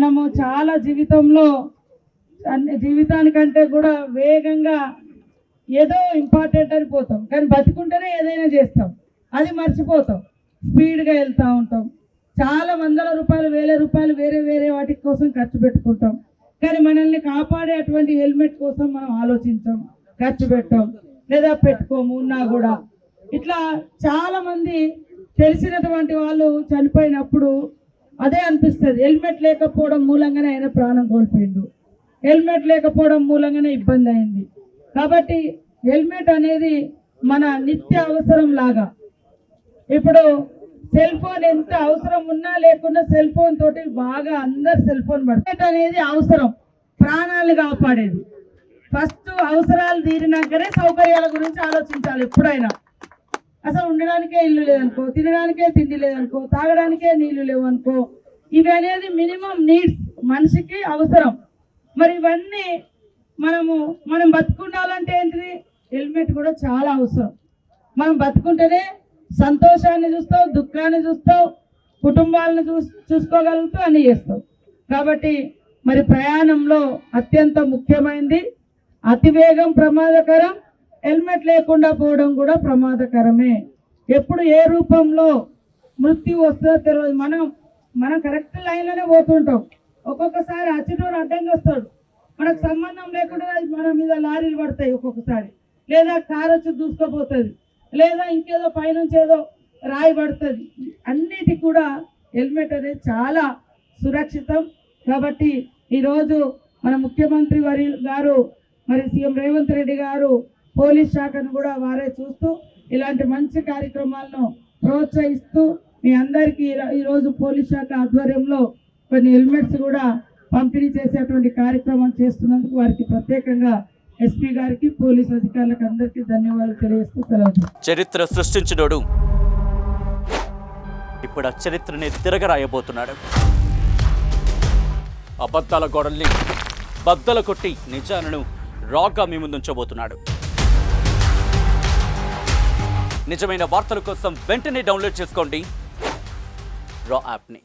మనము చాలా జీవితానికంటే కూడా వేగంగా ఏదో ఇంపార్టెంట్ అని పోతాం, కానీ బతుకుంటేనే ఏదైనా చేస్తాం, అది మర్చిపోతాం, స్పీడ్గా వెళ్తూ ఉంటాం. చాలా వందల రూపాయలు, వేల రూపాయలు వేరే వేరే వాటి కోసం ఖర్చు పెట్టుకుంటాం, కానీ మనల్ని కాపాడే అటువంటి హెల్మెట్ కోసం మనం ఆలోచించాం, ఖర్చు పెట్టాం, లేదా పెట్టుకోము ఉన్నా కూడా. ఇట్లా చాలా మంది తెలిసినటువంటి వాళ్ళు చనిపోయినప్పుడు అదే అనిపిస్తుంది, హెల్మెట్ లేకపోవడం మూలంగానే ఆయన ప్రాణం కోల్పోయిండు, హెల్మెట్ లేకపోవడం మూలంగానే ఇబ్బంది అయింది. కాబట్టి హెల్మెట్ అనేది మన నిత్య అవసరం లాగా. ఇప్పుడు సెల్ ఫోన్ ఎంత అవసరం ఉన్నా లేకున్నా సెల్ ఫోన్ తోటి బాగా అందరు సెల్ ఫోన్ పడుతుంది అనేది అవసరం, ప్రాణాలు కాపాడేది. ఫస్ట్ అవసరాలు తీరినాకనే సౌకర్యాల గురించి ఆలోచించాలి. ఎప్పుడైనా అసలు ఉండడానికే ఇల్లు లేదనుకో, తినడానికే తిండి లేదనుకో, తాగడానికే నీళ్లు లేవనుకో, ఇవి అనేది మినిమం నీడ్స్, మనిషికి అవసరం. మరి ఇవన్నీ మనం బతుకుండాలంటే ఏంటిది, హెల్మెట్ కూడా చాలా అవసరం. మనం బతుకుంటేనే సంతోషాన్ని చూస్తావు, దుఃఖాన్ని చూస్తావు, కుటుంబాలను చూసుకోగలుగుతావు, అన్నీ చేస్తావు. కాబట్టి మరి ప్రయాణంలో అత్యంత ముఖ్యమైనది అతివేగం ప్రమాదకరం, హెల్మెట్ లేకుండా పోవడం కూడా ప్రమాదకరమే. ఎప్పుడు ఏ రూపంలో మృత్యు వస్తుందో తెలియదు. మనం కరెక్ట్ లైన్లోనే పోతుంటాం, ఒక్కొక్కసారి అచ్చుటోడు అడ్డంగా వస్తాడు, మనకు సంబంధం లేకుండా మన మీద లారీలు పడతాయి ఒక్కొక్కసారి, లేదా కారు వచ్చి దూసుకుపోతుంది, లేదా ఇంకేదో పైనుంచి ఏదో రాయి పడుతుంది. అన్నిటికి కూడా హెల్మెట్ అనేది చాలా సురక్షితం. కాబట్టి ఈరోజు మన ముఖ్యమంత్రి గారు మరి సీఎం రేవంత్ రెడ్డి గారు పోలీస్ శాఖను కూడా వారే చూస్తూ ఇలాంటి మంచి కార్యక్రమాలను ప్రోత్సహిస్తూ మీ అందరికీ ఈరోజు పోలీస్ శాఖ ఆధ్వర్యంలో కొన్ని హెల్మెట్స్ కూడా పంపిణీ చేసేటువంటి కార్యక్రమం చేస్తున్నందుకు వారికి ప్రత్యేకంగా ఎస్పీ గారికి, పోలీస్ అధికారులకు అందరికీ ధన్యవాదాలు తెలియజేస్తూ సెలవు. చరిత్ర సృష్టించినోడు ఇప్పుడు ఆ చరిత్రని తిరగరాయబోతున్నాడు. అబద్ధాల గోడల్ని బద్దలు కొట్టి నిజాలను రాగా మీ ముందుంచబోతున్నాడు. నిజమైన వార్తల కోసం వెంటనే డౌన్లోడ్ చేసుకోండి రా యాప్ని.